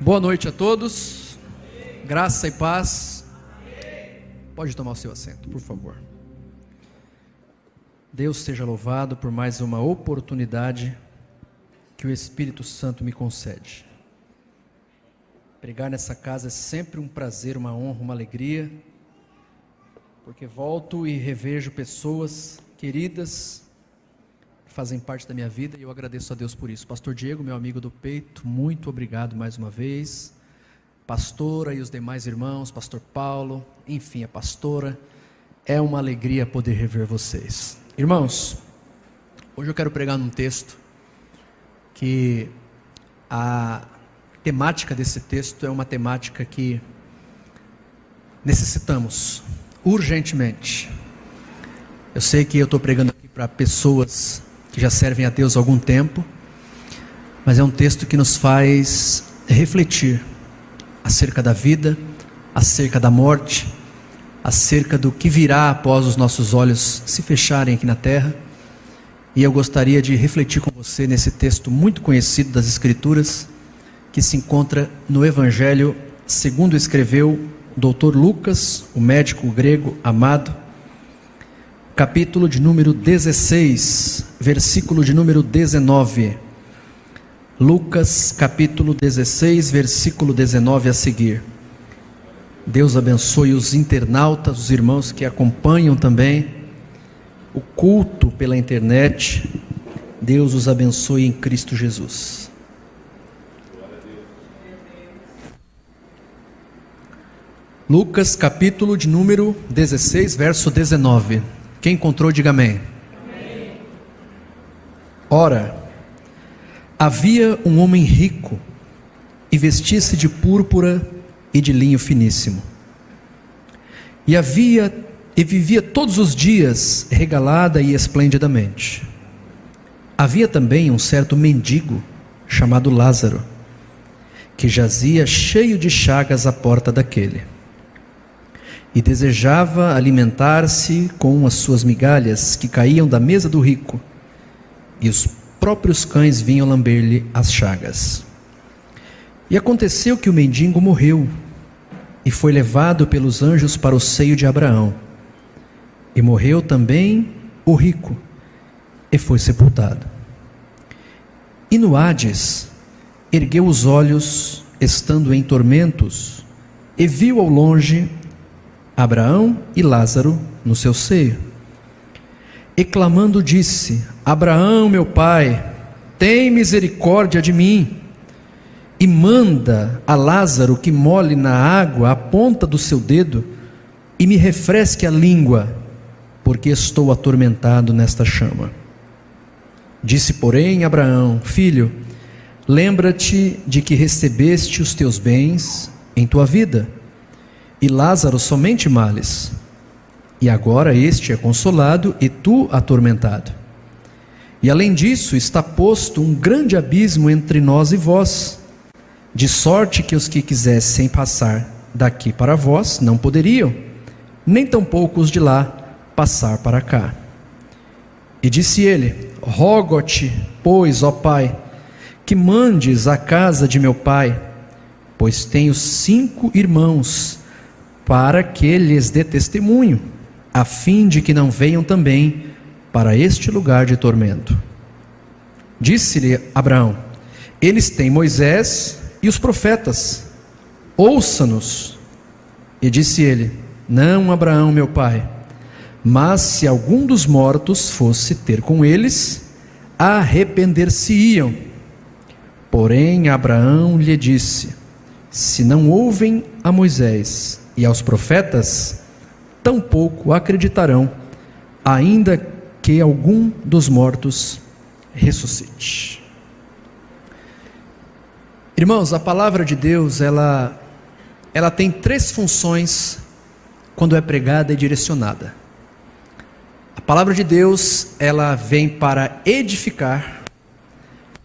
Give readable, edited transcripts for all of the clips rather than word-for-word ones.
Boa noite a todos, graça e paz. Pode tomar o seu assento, por favor. Deus seja louvado por mais uma oportunidade que o Espírito Santo me concede. Pregar nessa casa é sempre um prazer, uma honra, uma alegria, porque volto e revejo pessoas queridas que fazem parte da minha vida e eu agradeço a Deus por isso. Pastor Diego, meu amigo do peito, muito obrigado mais uma vez. Pastora e os demais irmãos, Pastor Paulo, enfim, a pastora, é uma alegria poder rever vocês. Irmãos, hoje eu quero pregar num texto que a temática desse texto é uma temática que necessitamos urgentemente. Eu sei que eu estou pregando aqui para pessoas que já servem a Deus há algum tempo, mas é um texto que nos faz refletir acerca da vida, acerca da morte, acerca do que virá após os nossos olhos se fecharem aqui na terra. E eu gostaria de refletir com você nesse texto muito conhecido das Escrituras, que se encontra no Evangelho segundo escreveu o doutor Lucas, o médico grego amado, capítulo de número 16, versículo de número 19. Lucas capítulo 16, versículo 19 a seguir. Deus abençoe os internautas, os irmãos que acompanham também o culto pela internet. Deus os abençoe em Cristo Jesus. Lucas capítulo de número 16, verso 19. Quem encontrou, diga amém. Amém. Ora, havia um homem rico e vestia-se de púrpura e de linho finíssimo, e vivia todos os dias regalada e esplendidamente. Havia também um certo mendigo chamado Lázaro, que jazia cheio de chagas à porta daquele, e desejava alimentar-se com as suas migalhas que caíam da mesa do rico, e os próprios cães vinham lamber-lhe as chagas. E aconteceu que o mendigo morreu e foi levado pelos anjos para o seio de Abraão. E morreu também o rico e foi sepultado. E no Hades ergueu os olhos, estando em tormentos, e viu ao longe Abraão e Lázaro no seu seio. E clamando disse: Abraão, meu pai, tem misericórdia de mim, e manda a Lázaro que molhe na água a ponta do seu dedo e me refresque a língua, porque estou atormentado nesta chama. Disse, porém, Abraão: Filho, lembra-te de que recebeste os teus bens em tua vida, e Lázaro somente males, e agora este é consolado e tu atormentado. E além disso está posto um grande abismo entre nós e vós, de sorte que os que quisessem passar daqui para vós não poderiam, nem tampouco os de lá passar para cá. E disse ele: Rogo-te, pois, ó Pai, que mandes à casa de meu pai, pois tenho 5 irmãos, para que lhes dê testemunho, a fim de que não venham também para este lugar de tormento. Disse-lhe Abraão: Eles têm Moisés e os profetas, ouça-nos. E disse ele: Não, Abraão, meu pai, mas se algum dos mortos fosse ter com eles, arrepender-se-iam. Porém Abraão lhe disse: Se não ouvem a Moisés e aos profetas, tampouco acreditarão, ainda que algum dos mortos ressuscite. Irmãos, a palavra de Deus, ela tem 3 funções quando é pregada e direcionada. A palavra de Deus, ela vem para edificar,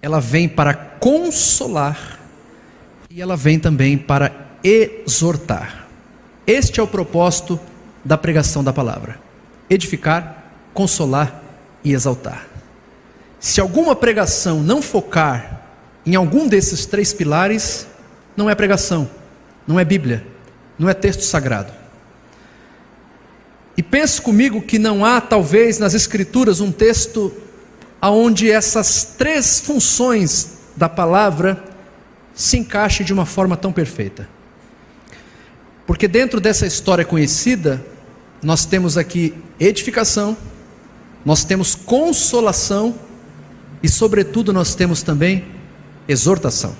ela vem para consolar e ela vem também para exortar. Este é o propósito da pregação da palavra: edificar, consolar e exaltar. Se alguma pregação não focar em algum desses 3 pilares, não é pregação, não é Bíblia, não é texto sagrado. E pense comigo que não há, talvez, nas Escrituras um texto onde essas três funções da palavra se encaixem de uma forma tão perfeita. Porque dentro dessa história conhecida, nós temos aqui edificação, nós temos consolação e, sobretudo, nós temos também exortação.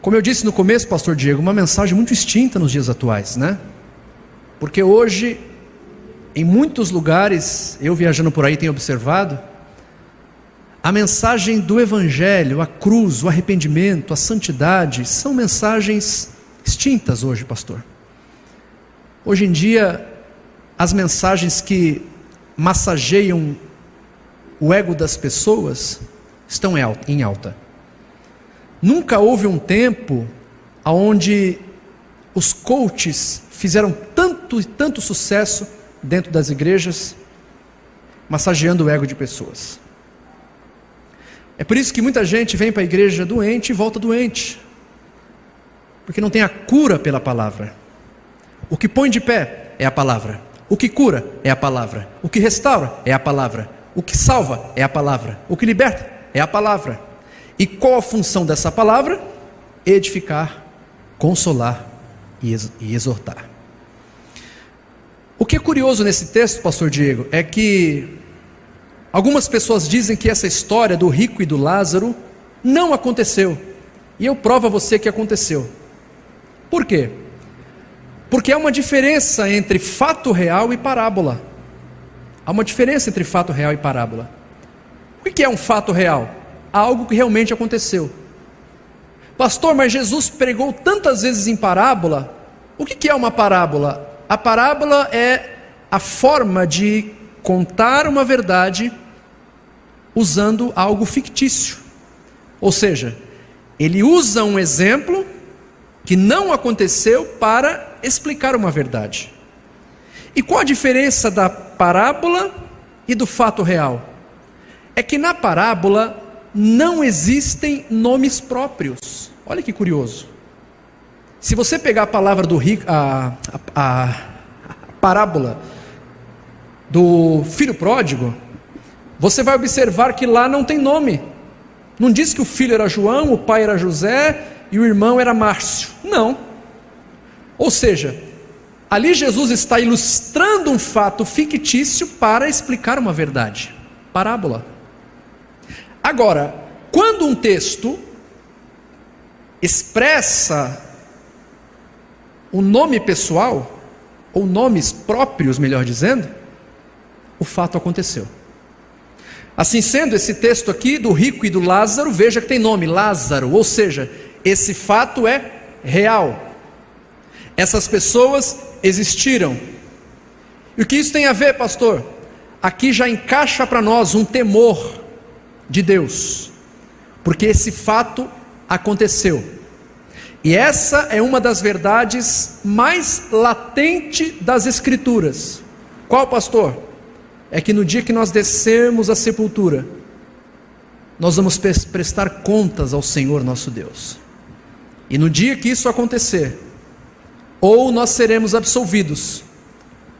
Como eu disse no começo, pastor Diego, uma mensagem muito distinta nos dias atuais, né? Porque hoje, em muitos lugares, eu viajando por aí tenho observado, a mensagem do Evangelho, a cruz, o arrependimento, a santidade, são mensagens extintas hoje, pastor. Hoje em dia, as mensagens que massageiam o ego das pessoas estão em alta. Nunca houve um tempo onde os coaches fizeram tanto e tanto sucesso dentro das igrejas, massageando o ego de pessoas. É por isso que muita gente vem para a igreja doente e volta doente, porque não tem a cura pela palavra. O que põe de pé é a palavra, o que cura é a palavra, o que restaura é a palavra, o que salva é a palavra, o que liberta é a palavra. E qual a função dessa palavra? Edificar, consolar e exortar. O que é curioso nesse texto, pastor Diego, é que algumas pessoas dizem que essa história do rico e do Lázaro não aconteceu. E eu provo a você que aconteceu. Por quê? Porque há uma diferença entre fato real e parábola. Há uma diferença entre fato real e parábola. O que é um fato real? Algo que realmente aconteceu. Pastor, mas Jesus pregou tantas vezes em parábola. O que é uma parábola? A parábola é a forma de contar uma verdade usando algo fictício. Ou seja, ele usa um exemplo que não aconteceu para explicar uma verdade. E qual a diferença da parábola e do fato real? É que na parábola não existem nomes próprios. Olha que curioso. Se você pegar a palavra do rico, a parábola do filho pródigo, você vai observar que lá não tem nome. Não diz que o filho era João, o pai era José e o irmão era Márcio. Não. Ou seja, ali Jesus está ilustrando um fato fictício para explicar uma verdade. Parábola. Agora, quando um texto expressa o nome pessoal, ou nomes próprios, melhor dizendo, o fato aconteceu. Assim sendo, esse texto aqui do rico e do Lázaro, veja que tem nome, Lázaro, ou seja, esse fato é real. Essas pessoas existiram. E o que isso tem a ver, pastor? Aqui já encaixa para nós um temor de Deus, porque esse fato aconteceu. E essa é uma das verdades mais latentes das Escrituras. Qual, pastor? É que no dia que nós descermos à sepultura, nós vamos prestar contas ao Senhor nosso Deus. E no dia que isso acontecer, ou nós seremos absolvidos,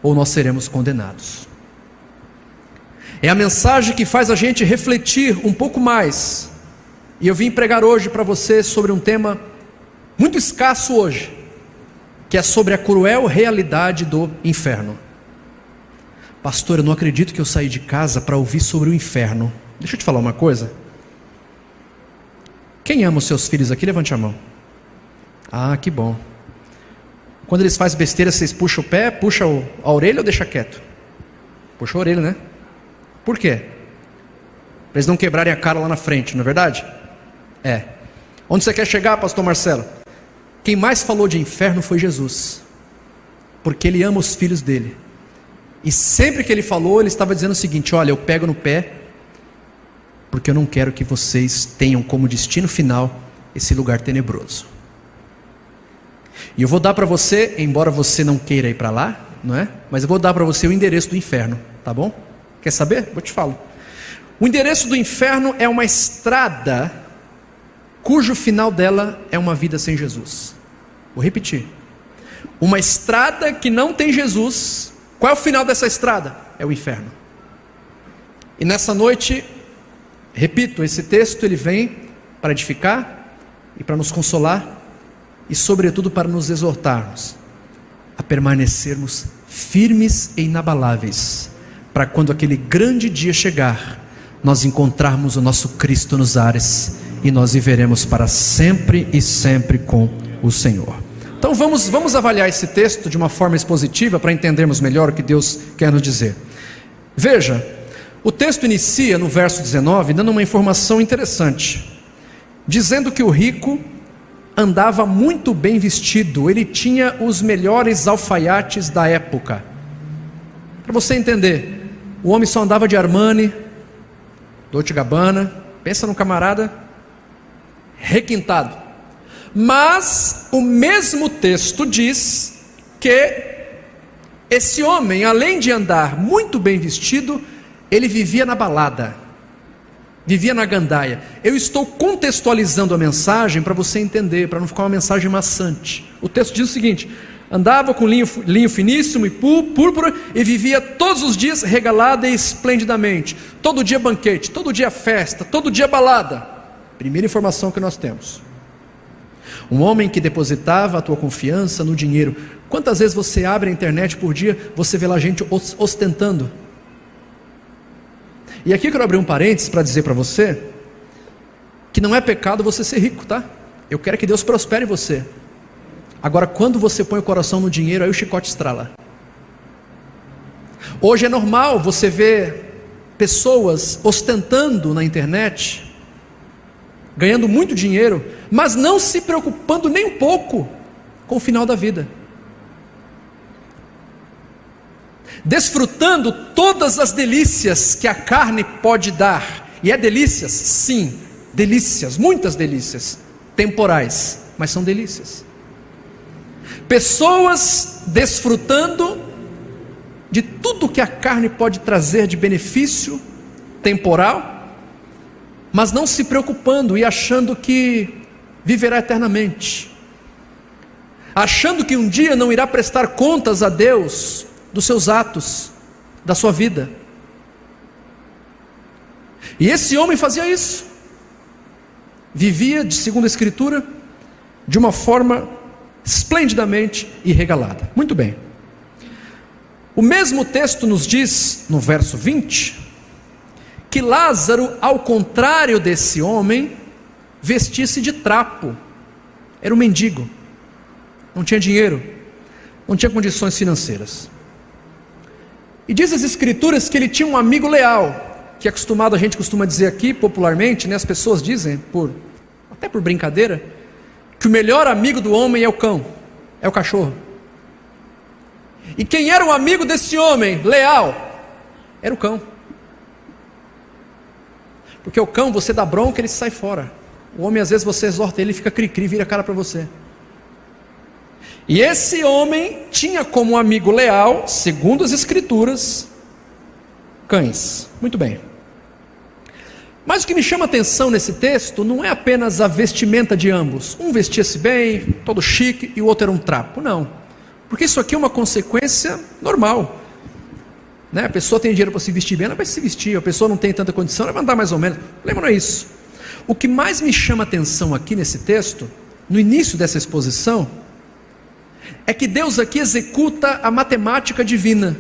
ou nós seremos condenados. É a mensagem que faz a gente refletir um pouco mais. E eu vim pregar hoje para você sobre um tema muito escasso hoje, que é sobre a cruel realidade do inferno. Pastor, eu não acredito que eu saí de casa para ouvir sobre o inferno. Deixa eu te falar uma coisa. Quem ama os seus filhos aqui, levante a mão. Ah, que bom. Quando eles fazem besteira, vocês puxam o pé, puxam a orelha ou deixa quieto? Puxa a orelha, né? Por quê? Para eles não quebrarem a cara lá na frente, não é verdade? É. Onde você quer chegar, pastor Marcelo? Quem mais falou de inferno foi Jesus, porque ele ama os filhos dele. E sempre que ele falou, ele estava dizendo o seguinte: olha, eu pego no pé, porque eu não quero que vocês tenham como destino final esse lugar tenebroso. E eu vou dar para você, embora você não queira ir para lá, não é? Mas eu vou dar para você o endereço do inferno, tá bom? Quer saber? Vou te falar. O endereço do inferno é uma estrada cujo final dela é uma vida sem Jesus. Vou repetir. Uma estrada que não tem Jesus, qual é o final dessa estrada? É o inferno. E nessa noite, repito, esse texto ele vem para edificar e para nos consolar e sobretudo para nos exortarmos a permanecermos firmes e inabaláveis, para quando aquele grande dia chegar, nós encontrarmos o nosso Cristo nos ares e nós viveremos para sempre e sempre com o Senhor. Então vamos avaliar esse texto de uma forma expositiva para entendermos melhor o que Deus quer nos dizer. Veja, o texto inicia no verso 19 dando uma informação interessante, dizendo que o rico andava muito bem vestido, ele tinha os melhores alfaiates da época. Para você entender, o homem só andava de Armani, Dolce & Gabbana, pensa num camarada requintado. Mas o mesmo texto diz que esse homem, além de andar muito bem vestido, ele vivia na balada, vivia na gandaia. Eu estou contextualizando a mensagem para você entender, para não ficar uma mensagem maçante. O texto diz o seguinte: andava com linho finíssimo e púrpura e vivia todos os dias regalada e esplendidamente. Todo dia banquete, todo dia festa, todo dia balada. Primeira informação que nós temos. Um homem que depositava a tua confiança no dinheiro. Quantas vezes você abre a internet por dia, você vê lá gente ostentando? E aqui eu quero abrir um parênteses para dizer para você que não é pecado você ser rico, tá? Eu quero que Deus prospere você. Agora, quando você põe o coração no dinheiro, aí o chicote estrala. Hoje é normal você ver pessoas ostentando na internet, ganhando muito dinheiro, mas não se preocupando nem um pouco com o final da vida, desfrutando todas as delícias que a carne pode dar. E é delícias? Sim, delícias, muitas delícias, temporais, mas são delícias. Pessoas desfrutando de tudo que a carne pode trazer de benefício temporal, mas não se preocupando e achando que viverá eternamente, achando que um dia não irá prestar contas a Deus dos seus atos, da sua vida. E esse homem fazia isso, vivia, segundo a Escritura, de uma forma esplendidamente e regalada. Muito bem. O mesmo texto nos diz, no verso 20, que Lázaro, ao contrário desse homem, vestia-se de trapo. Era um mendigo, não tinha dinheiro, não tinha condições financeiras. E diz as Escrituras que ele tinha um amigo leal, que é acostumado, a gente costuma dizer aqui popularmente, né, as pessoas dizem, até por brincadeira, que o melhor amigo do homem é o cão, é o cachorro. E quem era o amigo desse homem leal? Era o cão. Porque o cão, você dá bronca, ele sai fora. O homem, às vezes, você exorta ele, fica cri-cri, vira a cara para você. E esse homem tinha como amigo leal, segundo as Escrituras, cães. Muito bem. Mas o que me chama a atenção nesse texto não é apenas a vestimenta de ambos. Um vestia-se bem, todo chique, e o outro era um trapo. Não. Porque isso aqui é uma consequência normal. A pessoa tem dinheiro para se vestir bem, ela vai se vestir. A pessoa não tem tanta condição, ela vai andar mais ou menos. O problema não é isso. O que mais me chama a atenção aqui nesse texto, no início dessa exposição, é que Deus aqui executa a matemática divina.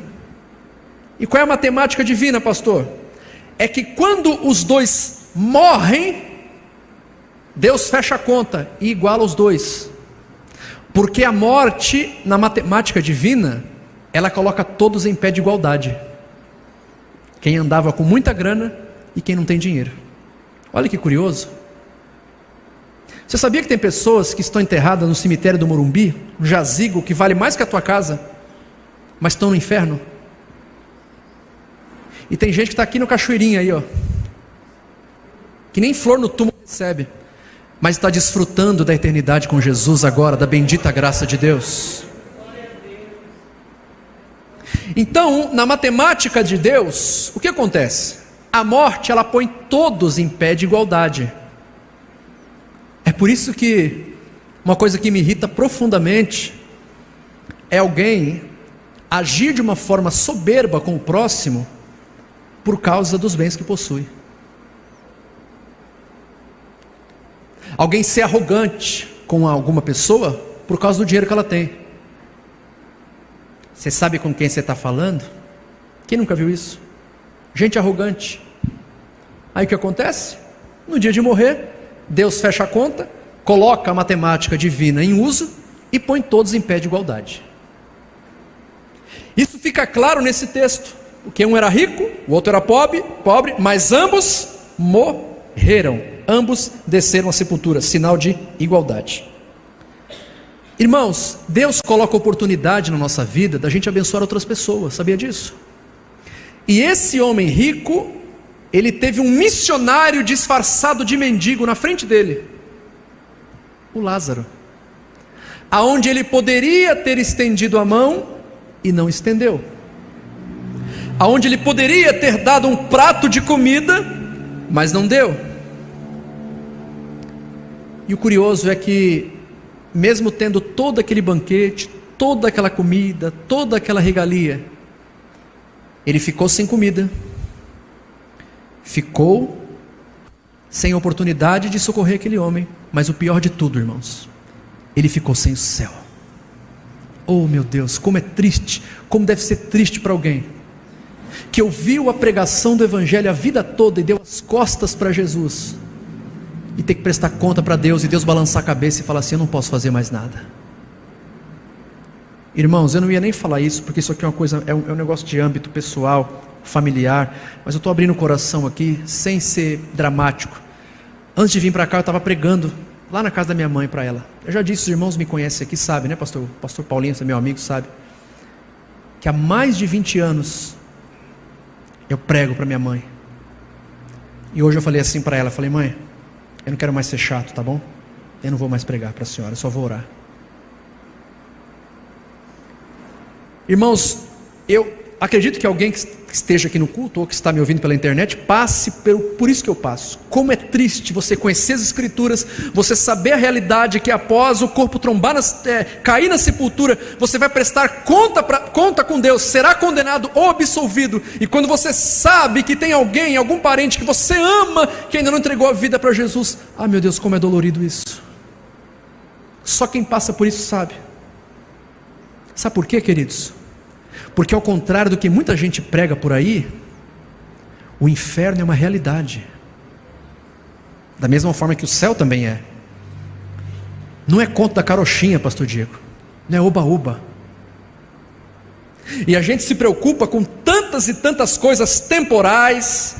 E qual é a matemática divina, pastor? É que quando os dois morrem, Deus fecha a conta e iguala os dois. Porque a morte, na matemática divina, ela coloca todos em pé de igualdade. Quem andava com muita grana e quem não tem dinheiro. Olha que curioso. Você sabia que tem pessoas que estão enterradas no cemitério do Morumbi, um jazigo que vale mais que a tua casa, mas estão no inferno? E tem gente que está aqui no Cachoeirinha aí, ó, que nem flor no túmulo recebe, mas está desfrutando da eternidade com Jesus agora, da bendita graça de Deus. Então, na matemática de Deus, o que acontece? A morte, ela põe todos em pé de igualdade. por isso que uma coisa que me irrita profundamente é alguém agir de uma forma soberba com o próximo por causa dos bens que possui. Alguém ser arrogante com alguma pessoa por causa do dinheiro que ela tem. Você sabe com quem você está falando? Quem nunca viu isso? Gente arrogante. Aí o que acontece? No dia de morrer, Deus fecha a conta, coloca a matemática divina em uso e põe todos em pé de igualdade. Isso fica claro nesse texto, porque um era rico, o outro era pobre, mas ambos morreram, ambos desceram à sepultura, sinal de igualdade. Irmãos, Deus coloca oportunidade na nossa vida da gente abençoar outras pessoas, sabia disso? E esse homem rico, ele teve um missionário disfarçado de mendigo na frente dele, o Lázaro, aonde ele poderia ter estendido a mão e não estendeu, aonde ele poderia ter dado um prato de comida, mas não deu. E o curioso é que, mesmo tendo todo aquele banquete, toda aquela comida, toda aquela regalia, ele ficou sem comida, ficou sem oportunidade de socorrer aquele homem, mas o pior de tudo, irmãos, ele ficou sem o céu. Oh meu Deus, como é triste, como deve ser triste para alguém que ouviu a pregação do Evangelho a vida toda e deu as costas para Jesus, e ter que prestar conta para Deus, e Deus balançar a cabeça e falar assim: eu não posso fazer mais nada. Irmãos, eu não ia nem falar isso, porque isso aqui é uma coisa, é um negócio de âmbito pessoal, familiar, mas eu estou abrindo o coração aqui, sem ser dramático. Antes de vir para cá, eu estava pregando lá na casa da minha mãe para ela. Eu já disse, os irmãos me conhecem aqui, sabem, né, pastor Paulinho, você é meu amigo, sabe, que há mais de 20 anos, eu prego para minha mãe. E hoje eu falei assim para ela, falei: mãe, eu não quero mais ser chato, tá bom? Eu não vou mais pregar para a senhora, eu só vou orar. Irmãos, eu acredito que alguém que esteja aqui no culto, ou que está me ouvindo pela internet, passe por isso que eu passo. Como é triste você conhecer as Escrituras, você saber a realidade que após o corpo trombar, cair na sepultura, você vai prestar conta com Deus, será condenado ou absolvido. E quando você sabe que tem alguém, algum parente que você ama, que ainda não entregou a vida para Jesus, ah meu Deus, como é dolorido isso. Só quem passa por isso sabe. Sabe por quê, queridos? Porque ao contrário do que muita gente prega por aí, o inferno é uma realidade, da mesma forma que o céu também é. Não é conto da carochinha, pastor Diego, não é oba-oba. E a gente se preocupa com tantas e tantas coisas temporais,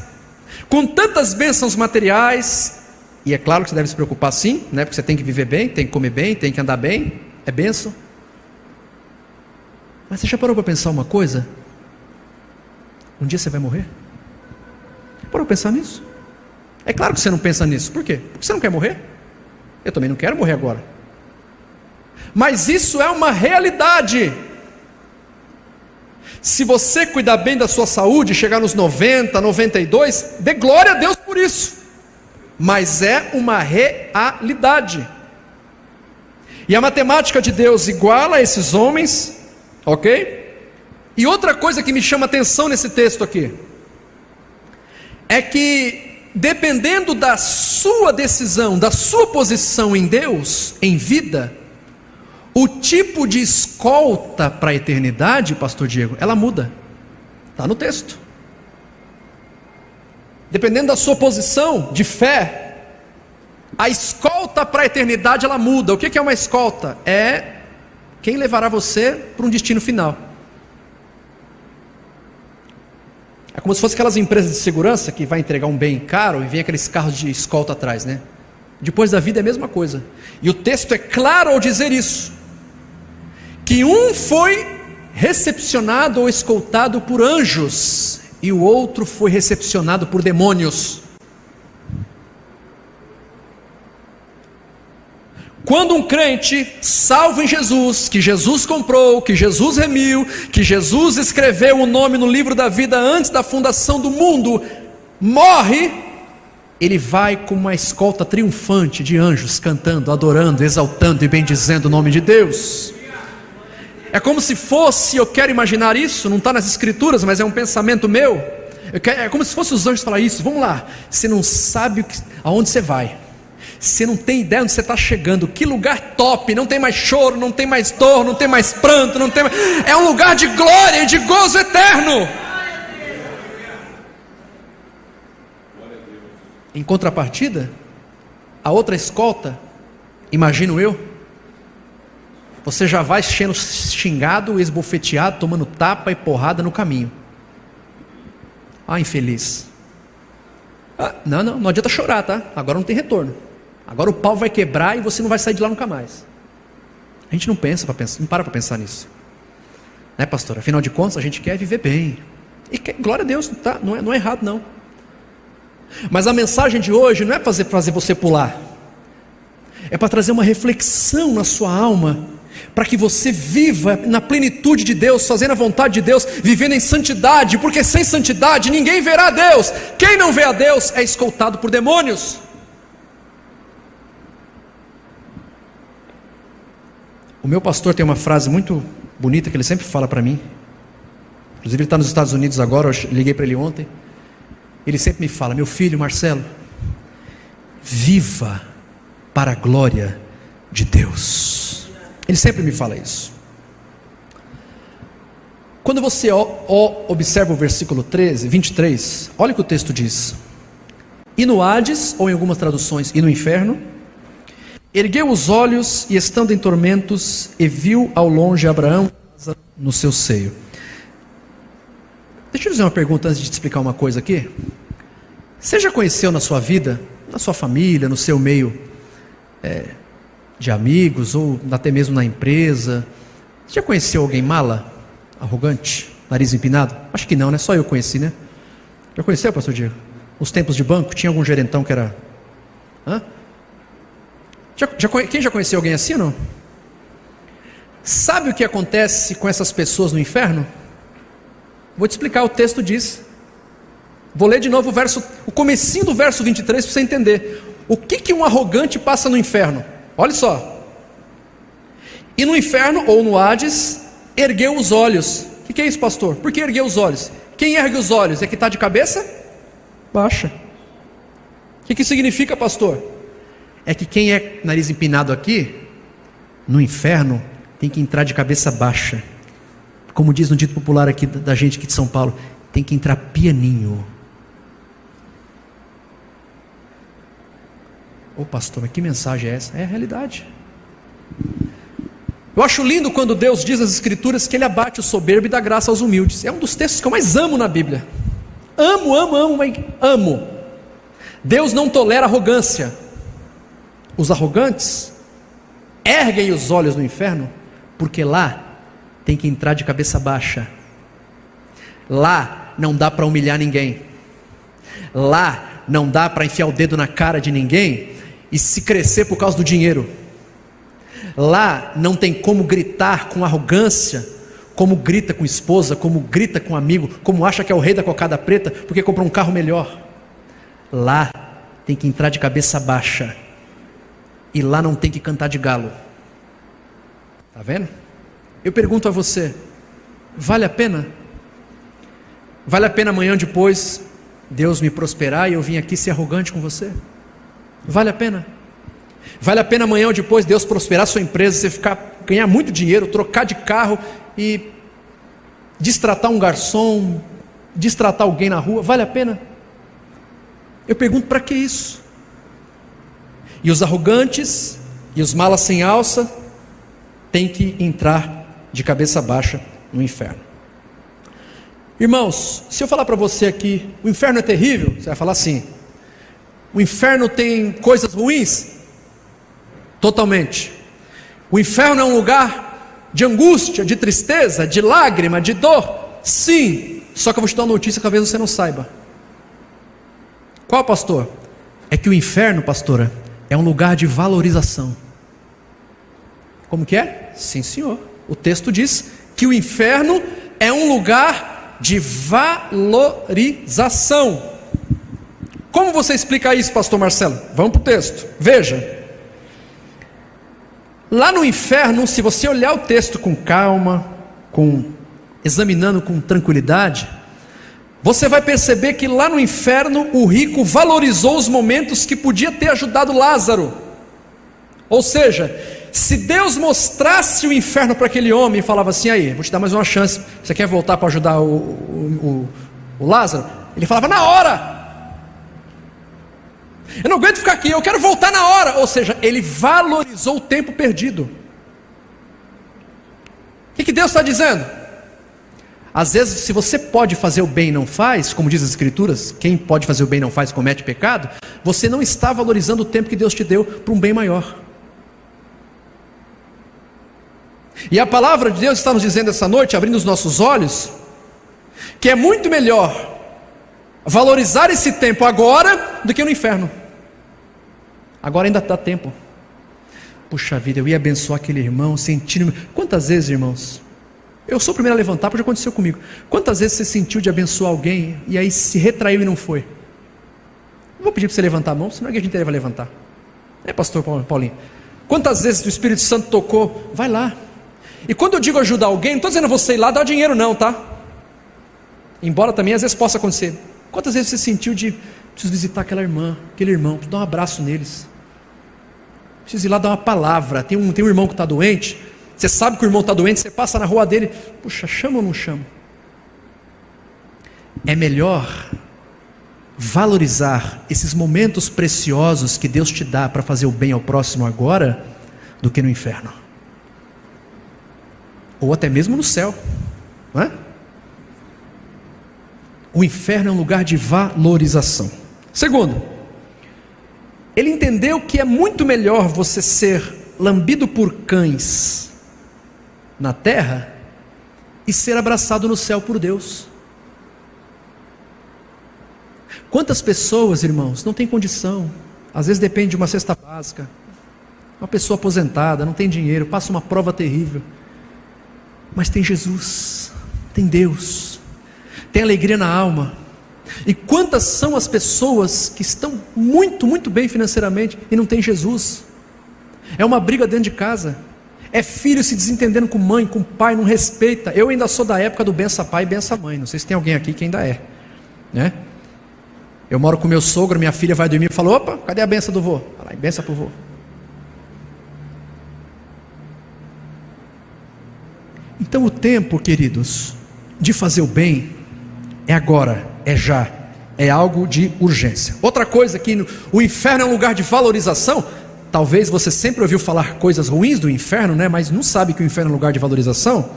com tantas bênçãos materiais, e é claro que você deve se preocupar sim, né? Porque você tem que viver bem, tem que comer bem, tem que andar bem, é bênção. Mas você já parou para pensar uma coisa? Um dia você vai morrer? Parou para pensar nisso? É claro que você não pensa nisso. Por quê? Porque você não quer morrer. Eu também não quero morrer agora. Mas isso é uma realidade. Se você cuidar bem da sua saúde, chegar nos 90, 92, dê glória a Deus por isso. Mas é uma realidade. E a matemática de Deus iguala esses homens, ok? E outra coisa que me chama atenção nesse texto aqui é que, dependendo da sua decisão, da sua posição em Deus, em vida, o tipo de escolta para a eternidade, pastor Diego, ela muda. Está no texto. Dependendo da sua posição de fé, a escolta para a eternidade ela muda. O que é uma escolta? É quem levará você para um destino final. É como se fosse aquelas empresas de segurança que vai entregar um bem caro e vem aqueles carros de escolta atrás, né? Depois da vida é a mesma coisa. E o texto é claro ao dizer isso, que um foi recepcionado ou escoltado por anjos e o outro foi recepcionado por demônios. Quando um crente salvo em Jesus, que Jesus comprou, que Jesus remiu, que Jesus escreveu o nome no livro da vida antes da fundação do mundo, morre, ele vai com uma escolta triunfante de anjos, cantando, adorando, exaltando e bendizendo o nome de Deus. É como se fosse, eu quero imaginar isso, não está nas escrituras, mas é um pensamento meu. É como se fosse os anjos falar isso. Vamos lá, você não sabe aonde você vai, você não tem ideia onde você está chegando, que lugar top, não tem mais choro, não tem mais dor, não tem mais pranto, não tem mais... é um lugar de glória e de gozo eterno. Em contrapartida, a outra escolta, imagino eu, você já vai sendo xingado, esbofeteado, tomando tapa e porrada no caminho. Ah, infeliz. Não adianta chorar, tá? Agora não tem retorno. Agora o pau vai quebrar e você não vai sair de lá nunca mais. A gente não para para pensar nisso, né, pastor? Afinal de contas, a gente quer viver bem. E glória a Deus, tá? Não é errado, não. Mas a mensagem de hoje não é fazer você pular. É para trazer uma reflexão na sua alma, para que você viva na plenitude de Deus, fazendo a vontade de Deus, vivendo em santidade, porque sem santidade ninguém verá a Deus. Quem não vê a Deus é escoltado por demônios. O meu pastor tem uma frase muito bonita que ele sempre fala para mim. Inclusive ele está nos Estados Unidos agora, eu liguei para ele ontem. Ele sempre me fala: meu filho Marcelo, viva para a glória de Deus. Ele sempre me fala isso. Quando você observa o versículo 23, olha o que o texto diz: e no Hades, ou em algumas traduções, e no inferno, ergueu os olhos e estando em tormentos, e viu ao longe Abraão no seu seio. Deixa eu fazer uma pergunta antes de te explicar uma coisa aqui. Você já conheceu na sua vida, na sua família, no seu meio de amigos, ou até mesmo na empresa, você já conheceu alguém mala, arrogante, nariz empinado? Acho que não, né? Só eu conheci, né? Já conheceu, pastor Diego? Nos tempos de banco, tinha algum gerentão que era... Quem já conheceu alguém assim ou não? Sabe o que acontece com essas pessoas no inferno? Vou te explicar, o texto diz. Vou ler de novo o comecinho do verso 23 para você entender. O que um arrogante passa no inferno? Olha só. E no inferno, ou no Hades, ergueu os olhos. O que é isso, pastor? Por que ergueu os olhos? Quem ergue os olhos? É que está de cabeça baixa. O que significa, pastor? É que quem é nariz empinado aqui, no inferno, tem que entrar de cabeça baixa. Como diz no dito popular aqui da gente aqui de São Paulo, tem que entrar pianinho. Ô pastor, mas que mensagem é essa? É a realidade. Eu acho lindo quando Deus diz nas escrituras que Ele abate o soberbo e dá graça aos humildes. É um dos textos que eu mais amo na Bíblia. Amo. Deus não tolera arrogância. Os arrogantes erguem os olhos no inferno, porque lá tem que entrar de cabeça baixa. Lá não dá para humilhar ninguém. Lá não dá para enfiar o dedo na cara de ninguém e se crescer por causa do dinheiro. Lá não tem como gritar com arrogância, como grita com esposa, como grita com amigo, como acha que é o rei da cocada preta porque comprou um carro melhor. Lá tem que entrar de cabeça baixa. E lá não tem que cantar de galo. Está vendo? Eu pergunto a você, vale a pena? Vale a pena amanhã depois Deus me prosperar e eu vim aqui ser arrogante com você? Vale a pena? Vale a pena amanhã ou depois Deus prosperar sua empresa, você ganhar muito dinheiro, trocar de carro e destratar um garçom, destratar alguém na rua? Vale a pena? Eu pergunto, para que isso? E os arrogantes e os malas sem alça têm que entrar de cabeça baixa no inferno. Irmãos, se eu falar para você aqui, o inferno é terrível, você vai falar assim: o inferno tem coisas ruins? Totalmente. O inferno é um lugar de angústia, de tristeza, de lágrima, de dor? Sim. Só que eu vou te dar uma notícia que talvez você não saiba. Qual, pastor? É que o inferno, pastora, é um lugar de valorização. Como que é? Sim, senhor. O texto diz que o inferno é um lugar de valorização. Como você explica isso, pastor Marcelo? Vamos para o texto. Veja. Lá no inferno, se você olhar o texto com calma, examinando com tranquilidade, você vai perceber que lá no inferno o rico valorizou os momentos que podia ter ajudado Lázaro. Ou seja, se Deus mostrasse o inferno para aquele homem e falava assim: aí, vou te dar mais uma chance, você quer voltar para ajudar o Lázaro? Ele falava: na hora. Eu não aguento ficar aqui, eu quero voltar na hora. Ou seja, ele valorizou o tempo perdido. O que Deus está dizendo? Às vezes, se você pode fazer o bem e não faz, como diz as Escrituras, quem pode fazer o bem e não faz comete pecado, você não está valorizando o tempo que Deus te deu para um bem maior. E a palavra de Deus está nos dizendo essa noite, abrindo os nossos olhos, que é muito melhor valorizar esse tempo agora do que no inferno. Agora ainda dá tempo. Puxa vida, eu ia abençoar aquele irmão, sentindo... Quantas vezes, irmãos, eu sou o primeiro a levantar, porque já aconteceu comigo. Quantas vezes você sentiu de abençoar alguém e aí se retraiu e não foi? Não vou pedir para você levantar a mão, senão a gente inteira vai levantar. Pastor Paulinho? Quantas vezes o Espírito Santo tocou? Vai lá. E quando eu digo ajudar alguém, não estou dizendo você ir lá dar dinheiro não, tá? Embora também às vezes possa acontecer. Quantas vezes você sentiu de preciso visitar aquela irmã, aquele irmão, preciso dar um abraço neles, preciso ir lá dar uma palavra, tem um irmão que está doente, você sabe que o irmão está doente, você passa na rua dele, puxa, chama ou não chama? É melhor valorizar esses momentos preciosos que Deus te dá para fazer o bem ao próximo agora, do que no inferno, ou até mesmo no céu, não é? O inferno é um lugar de valorização. Segundo, ele entendeu que é muito melhor você ser lambido por cães na terra e ser abraçado no céu por Deus. Quantas pessoas, irmãos, não têm condição, às vezes depende de uma cesta básica, uma pessoa aposentada, não tem dinheiro, passa uma prova terrível, mas tem Jesus, tem Deus, tem alegria na alma. E quantas são as pessoas que estão muito, muito bem financeiramente e não tem Jesus? É uma briga dentro de casa, é filho se desentendendo com mãe, com pai, não respeita. Eu ainda sou da época do bença pai e bença mãe, não sei se tem alguém aqui que ainda é, né? Eu moro com meu sogro, minha filha vai dormir e fala: opa, cadê a benção do vô? Vai lá e bença pro vô. Então o tempo, queridos, de fazer o bem é agora, é já, é algo de urgência. Outra coisa que o inferno é um lugar de valorização. Talvez você sempre ouviu falar coisas ruins do inferno, né? Mas não sabe que o inferno é um lugar de valorização.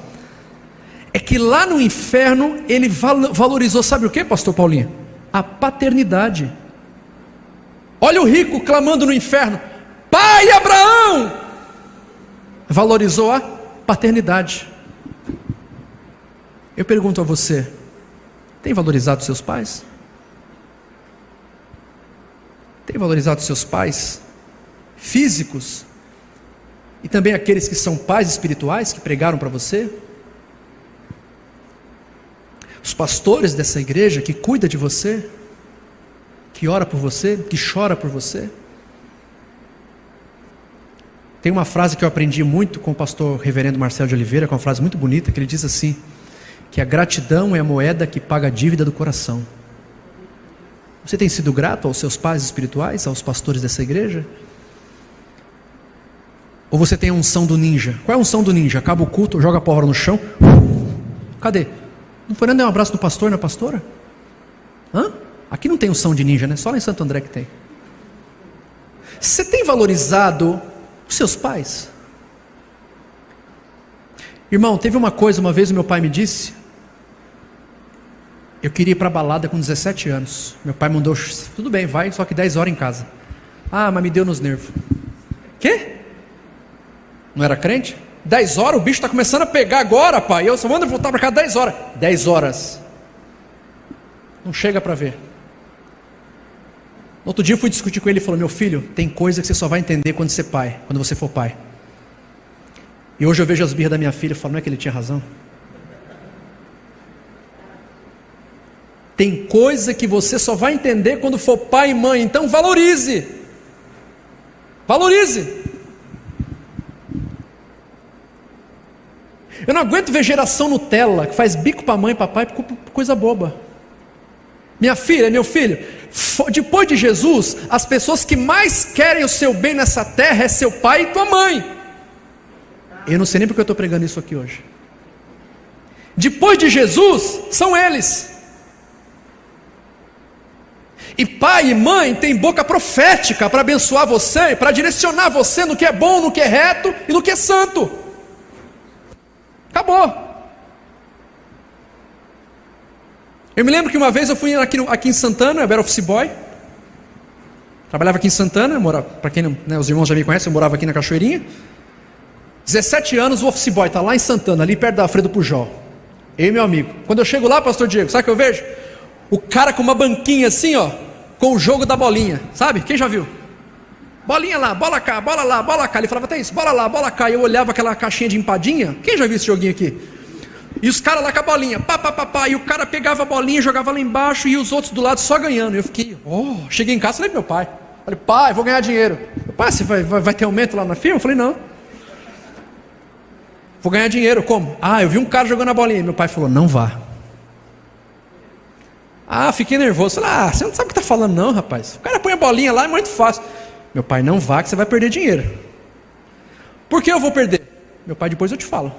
É que lá no inferno ele valorizou, sabe o que, pastor Paulinho? A paternidade. Olha o rico clamando no inferno: Pai Abraão! Valorizou a paternidade. Eu pergunto a você: tem valorizado seus pais? Tem valorizado seus pais físicos? E também aqueles que são pais espirituais, que pregaram para você? Os pastores dessa igreja que cuida de você, que ora por você, que chora por você? Tem uma frase que eu aprendi muito com o pastor reverendo Marcelo de Oliveira, que é uma frase muito bonita, que ele diz assim: que a gratidão é a moeda que paga a dívida do coração. Você tem sido grato aos seus pais espirituais, aos pastores dessa igreja? Ou você tem a unção do ninja? Qual é a unção do ninja? Acaba o culto, joga a pólvora no chão. Cadê? Não foi nem dar um abraço no pastor e na pastora? Hã? Aqui não tem unção de ninja, né? Só lá em Santo André que tem. Você tem valorizado os seus pais? Irmão, teve uma coisa, uma vez o meu pai me disse, eu queria ir para a balada com 17 anos. Meu pai mandou: tudo bem, vai, só que 10 horas em casa. Ah, mas me deu nos nervos. Quê? Não era crente? 10 horas? O bicho está começando a pegar agora, pai. Eu só mando voltar para cá 10 horas. 10 horas. Não chega para ver. No outro dia eu fui discutir com ele e ele falou: meu filho, tem coisa que você só vai entender quando você for pai. E hoje eu vejo as birras da minha filha e falo: não é que ele tinha razão? Tem coisa que você só vai entender quando for pai e mãe, então valorize. Valorize. Eu não aguento ver geração Nutella, que faz bico para mãe e para pai, por coisa boba. Minha filha, meu filho, depois de Jesus, as pessoas que mais querem o seu bem nessa terra é seu pai e tua mãe. Eu não sei nem porque eu estou pregando isso aqui hoje. Depois de Jesus, são eles. E pai e mãe têm boca profética para abençoar você, para direcionar você no que é bom, no que é reto e no que é santo. Acabou. Eu me lembro que uma vez eu fui aqui em Santana, eu era office boy, trabalhava aqui em Santana, para quem não, né, os irmãos já me conhecem, eu morava aqui na Cachoeirinha. 17 anos, o office boy está lá em Santana, ali perto da Alfredo Pujol. Eu e meu amigo. Quando eu chego lá, pastor Diego, sabe o que eu vejo? O cara com uma banquinha assim, ó, com o jogo da bolinha, sabe? Quem já viu? Bolinha lá, bola cá, bola lá, bola cá. Ele falava até isso, bola lá, bola cá. E eu olhava aquela caixinha de empadinha. Quem já viu esse joguinho aqui? E os caras lá com a bolinha, pá, pá, pá, pá. E o cara pegava a bolinha, jogava lá embaixo e os outros do lado só ganhando. E eu fiquei, cheguei em casa, falei pro meu pai. Falei, pai, vou ganhar dinheiro. Pai, você vai ter aumento lá na firma? Eu falei, não. Vou ganhar dinheiro, como? Eu vi um cara jogando a bolinha. Meu pai falou, não vá. Fiquei nervoso. Falei, você não sabe o que está falando não, rapaz. O cara põe a bolinha lá, é muito fácil. Meu pai, não vá que você vai perder dinheiro. Por que eu vou perder? Meu pai, depois eu te falo.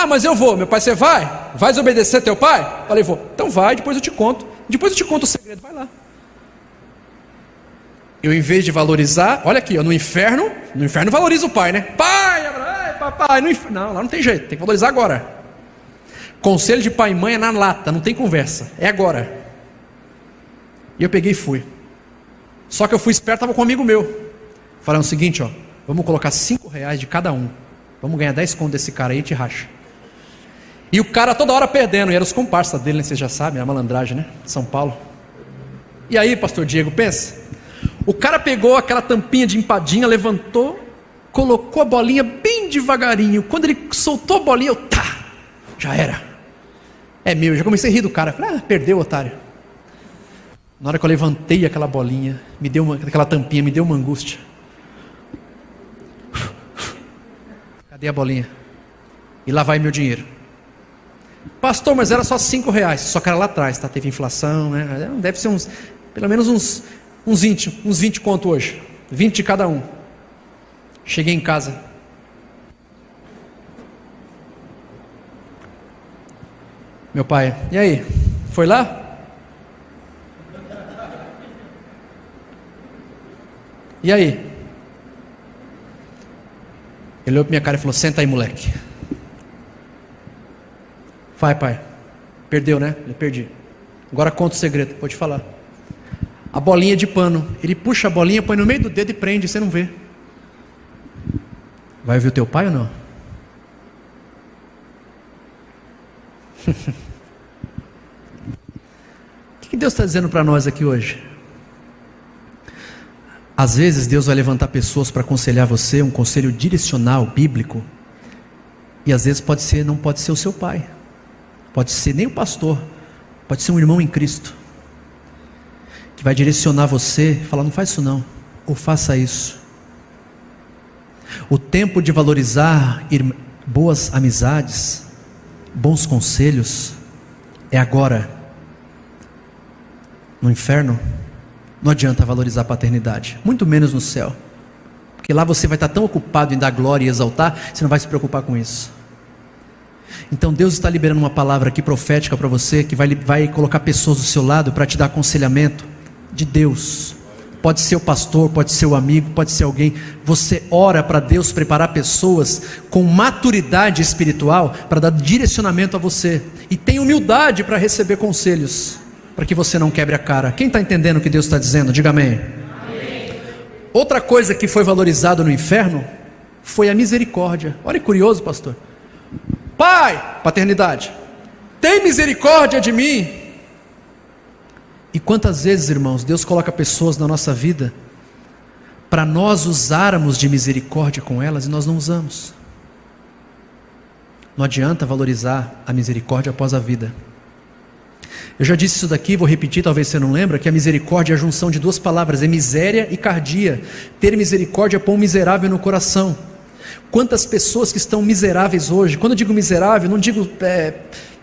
Mas eu vou. Meu pai, você vai? Vais obedecer teu pai? Falei, vou. Então vai, depois eu te conto. Depois eu te conto o segredo, vai lá. Eu, em vez de valorizar, olha aqui, no inferno valoriza o pai, né? Pai, papai, não, lá não tem jeito, tem que valorizar agora. Conselho de pai e mãe é na lata, não tem conversa, é agora. E eu peguei e fui. Só que eu fui esperto, estava com um amigo meu. Falando o seguinte, vamos colocar R$5 de cada um. Vamos ganhar 10 contos desse cara aí e te racha. E o cara toda hora perdendo, e eram os comparsas dele, né? Vocês já sabem, a malandragem, né? São Paulo. E aí, pastor Diego, pensa. O cara pegou aquela tampinha de empadinha, levantou, colocou a bolinha bem devagarinho. Quando ele soltou a bolinha, já era. É meu, eu já comecei a rir do cara. Falei, perdeu, otário. Na hora que eu levantei aquela bolinha, aquela tampinha, me deu uma angústia. Cadê a bolinha? E lá vai meu dinheiro. Pastor, mas era só R$5. Só que era lá atrás, tá? Teve inflação, né? Deve ser pelo menos uns 20 conto hoje. 20 de cada um. Cheguei em casa. Meu pai, e aí? Foi lá? E aí? Ele olhou para minha cara e falou, senta aí, moleque. Vai, pai. Perdeu, né? Eu perdi. Agora conta o segredo, pode falar. A bolinha de pano. Ele puxa a bolinha, põe no meio do dedo e prende, você não vê. Vai ouvir o teu pai ou não? O que Deus está dizendo para nós aqui hoje? Às vezes Deus vai levantar pessoas para aconselhar você, um conselho direcional, bíblico. E às vezes não pode ser o seu pai. Pode ser nem o pastor. Pode ser um irmão em Cristo. Que vai direcionar você, falar, não faz isso não. Ou faça isso. O tempo de valorizar boas amizades, bons conselhos, é agora. No inferno, não adianta valorizar a paternidade, muito menos no céu, porque lá você vai estar tão ocupado em dar glória e exaltar, você não vai se preocupar com isso. Então Deus está liberando uma palavra aqui profética para você, que vai colocar pessoas do seu lado para te dar aconselhamento de Deus. Pode ser o pastor, pode ser o amigo, pode ser alguém. Você ora para Deus preparar pessoas com maturidade espiritual para dar direcionamento a você, e tem humildade para receber conselhos, para que você não quebre a cara. Quem está entendendo o que Deus está dizendo? Diga amém. Amém. Outra coisa que foi valorizado no inferno foi a misericórdia. Olha que curioso, pastor. Pai, paternidade, tem misericórdia de mim. E quantas vezes, irmãos, Deus coloca pessoas na nossa vida para nós usarmos de misericórdia com elas e nós não usamos. Não adianta valorizar a misericórdia após a vida. Eu já disse isso daqui, vou repetir, talvez você não lembra, que a misericórdia é a junção de duas palavras, é miséria e cardia. Ter misericórdia é pôr um miserável no coração. Quantas pessoas que estão miseráveis hoje, quando eu digo miserável, não digo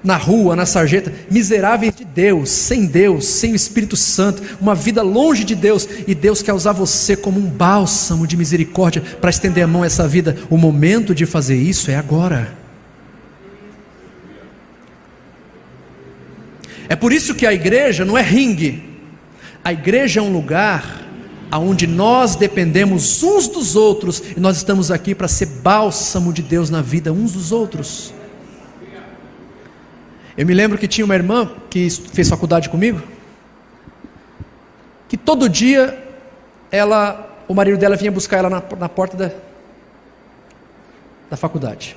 na rua, na sarjeta, miseráveis de Deus, sem o Espírito Santo, uma vida longe de Deus, e Deus quer usar você como um bálsamo de misericórdia, para estender a mão a essa vida. O momento de fazer isso é agora. É por isso que a igreja não é ringue, a igreja é um lugar onde nós dependemos uns dos outros, e nós estamos aqui para ser bálsamo de Deus na vida uns dos outros. Eu me lembro que tinha uma irmã que fez faculdade comigo, que todo dia o marido dela vinha buscar ela na porta da faculdade.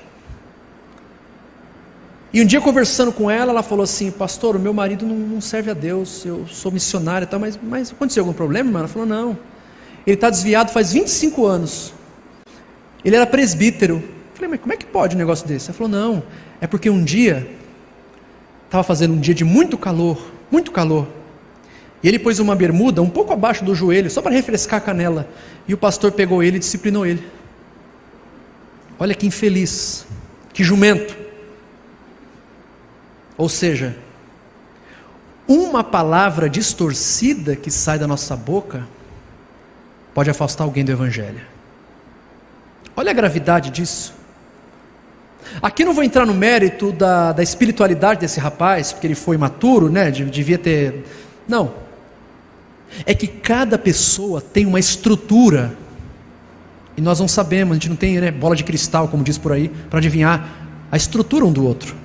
E um dia, conversando com ela, ela falou assim: pastor, o meu marido não serve a Deus, eu sou missionária e tal, mas aconteceu algum problema, irmã? Ela falou: não, ele está desviado faz 25 anos, ele era presbítero. Eu falei: mas como é que pode um negócio desse? Ela falou: não, é porque um dia, estava fazendo um dia de muito calor, e ele pôs uma bermuda um pouco abaixo do joelho, só para refrescar a canela, e o pastor pegou ele e disciplinou ele. Olha que infeliz, que jumento. Ou seja, uma palavra distorcida que sai da nossa boca pode afastar alguém do Evangelho. Olha a gravidade disso. Aqui não vou entrar no mérito da espiritualidade desse rapaz, porque ele foi imaturo, né? Devia ter... Não. É que cada pessoa tem uma estrutura, e nós não sabemos, a gente não tem, né, bola de cristal, como diz por aí, para adivinhar a estrutura um do outro.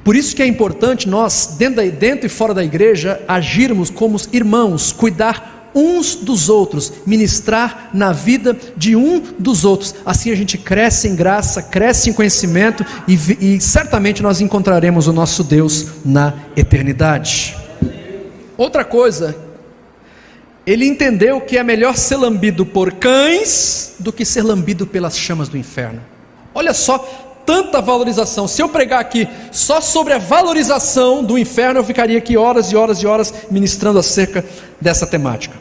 Por isso que é importante nós, dentro e fora da igreja, agirmos como irmãos, cuidar uns dos outros, ministrar na vida de um dos outros. Assim a gente cresce em graça, cresce em conhecimento, e certamente nós encontraremos o nosso Deus na eternidade. Outra coisa, ele entendeu que é melhor ser lambido por cães do que ser lambido pelas chamas do inferno. Olha só, tanta valorização. Se eu pregar aqui só sobre a valorização do inferno, eu ficaria aqui horas e horas e horas ministrando acerca dessa temática.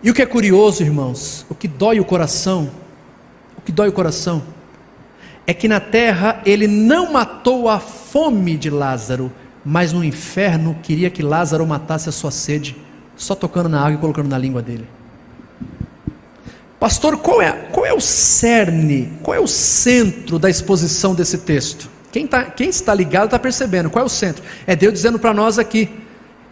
E o que é curioso, irmãos, o que dói o coração, é que na terra ele não matou a fome de Lázaro, mas no inferno queria que Lázaro matasse a sua sede, só tocando na água e colocando na língua dele. Pastor, qual é o cerne, qual é o centro da exposição desse texto? Quem está ligado está percebendo, qual é o centro? É Deus dizendo para nós aqui: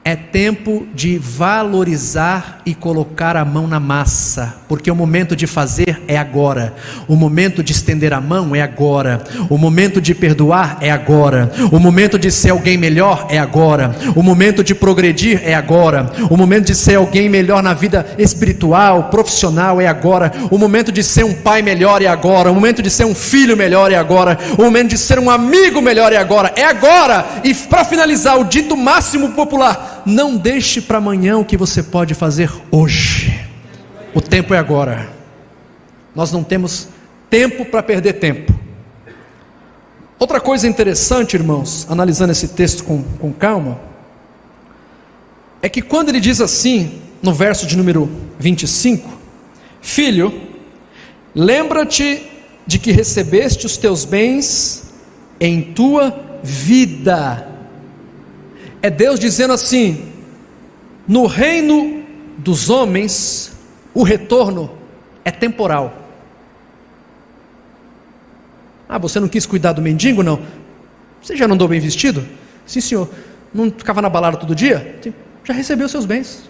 é tempo de valorizar e colocar a mão na massa, porque o momento de fazer é agora, o momento de estender a mão é agora, o momento de perdoar é agora, o momento de ser alguém melhor é agora, o momento de progredir é agora, o momento de ser alguém melhor na vida espiritual, profissional é agora, o momento de ser um pai melhor é agora, o momento de ser um filho melhor é agora, o momento de ser um amigo melhor é agora. E para finalizar, o dito máximo popular: não deixe para amanhã o que você pode fazer hoje. O tempo é agora. Nós não temos tempo para perder tempo. Outra coisa interessante, irmãos, analisando esse texto com calma, é que quando ele diz assim, no verso de número 25: filho, lembra-te de que recebeste os teus bens em tua vida. É Deus dizendo assim: no reino dos homens, o retorno é temporal. Ah, você não quis cuidar do mendigo? Não. Você já não andou bem vestido? Sim, senhor. Não ficava na balada todo dia? Sim. Já recebeu seus bens.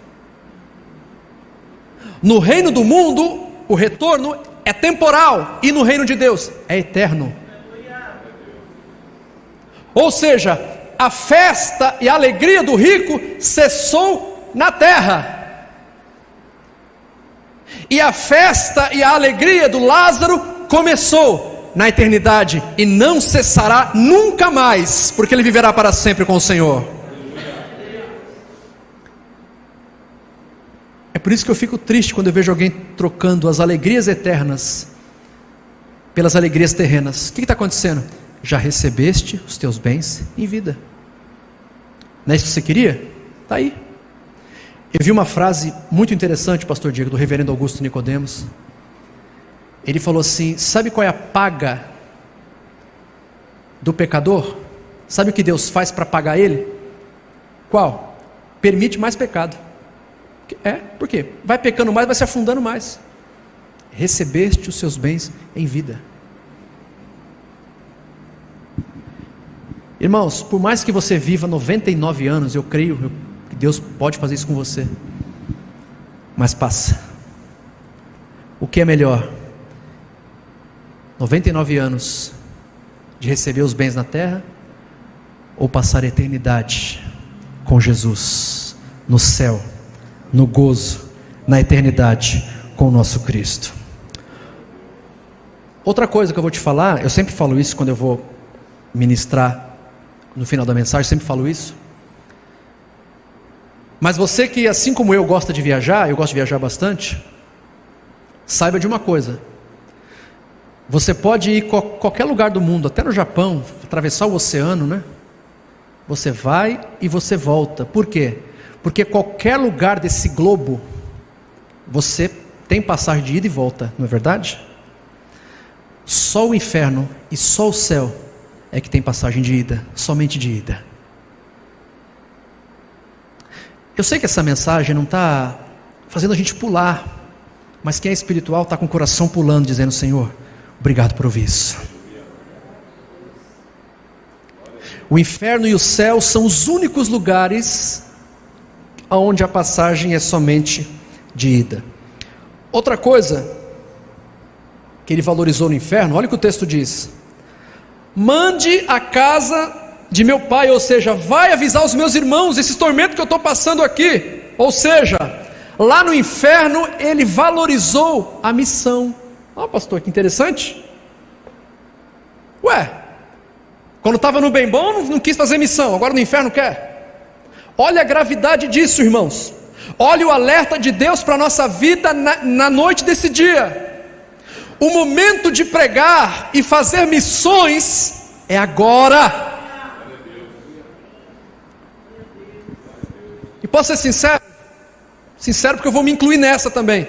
No reino do mundo, o retorno é temporal, e no reino de Deus é eterno. Ou seja, a festa e a alegria do rico cessou na terra, e a festa e a alegria do Lázaro começou na eternidade, e não cessará nunca mais, porque ele viverá para sempre com o Senhor. É por isso que eu fico triste quando eu vejo alguém trocando as alegrias eternas pelas alegrias terrenas. O que está acontecendo? Já recebeste os teus bens em vida. Não é isso que você queria? Está aí. Eu vi uma frase muito interessante, pastor Diego, do reverendo Augusto Nicodemos. Ele falou assim: sabe qual é a paga do pecador? Sabe o que Deus faz para pagar ele? Qual? Permite mais pecado. Por quê? Vai pecando mais, vai se afundando mais. Recebeste os seus bens em vida. Irmãos, por mais que você viva 99 anos, eu creio que Deus pode fazer isso com você. Mas passa. O que é melhor? 99 anos de receber os bens na terra, ou passar a eternidade com Jesus no céu, no gozo, na eternidade com o nosso Cristo? Outra coisa que eu vou te falar, eu sempre falo isso quando eu vou ministrar no final da mensagem, sempre falo isso. Mas você que, assim como eu, gosta de viajar, eu gosto de viajar bastante, saiba de uma coisa: você pode ir a qualquer lugar do mundo, até no Japão, atravessar o oceano, né? Você vai e você volta. Por quê? Porque qualquer lugar desse globo, você tem passagem de ida e volta, não é verdade? Só o inferno e só o céu é que tem passagem de ida, somente de ida. Eu sei que essa mensagem não está fazendo a gente pular, mas quem é espiritual está com o coração pulando, dizendo: Senhor, obrigado por ouvir isso. O inferno e o céu são os únicos lugares onde a passagem é somente de ida. Outra coisa que ele valorizou no inferno, olha o que o texto diz: mande a casa de meu pai, ou seja, vai avisar os meus irmãos esses tormentos que eu estou passando aqui. Ou seja, lá no inferno ele valorizou a missão. Ó, pastor, que interessante. Ué, quando estava no bem bom não quis fazer missão, agora no inferno quer. Olha a gravidade disso, irmãos. Olha o alerta de Deus para a nossa vida na noite desse dia. O momento de pregar e fazer missões é agora. E posso ser sincero? Sincero, porque eu vou me incluir nessa também.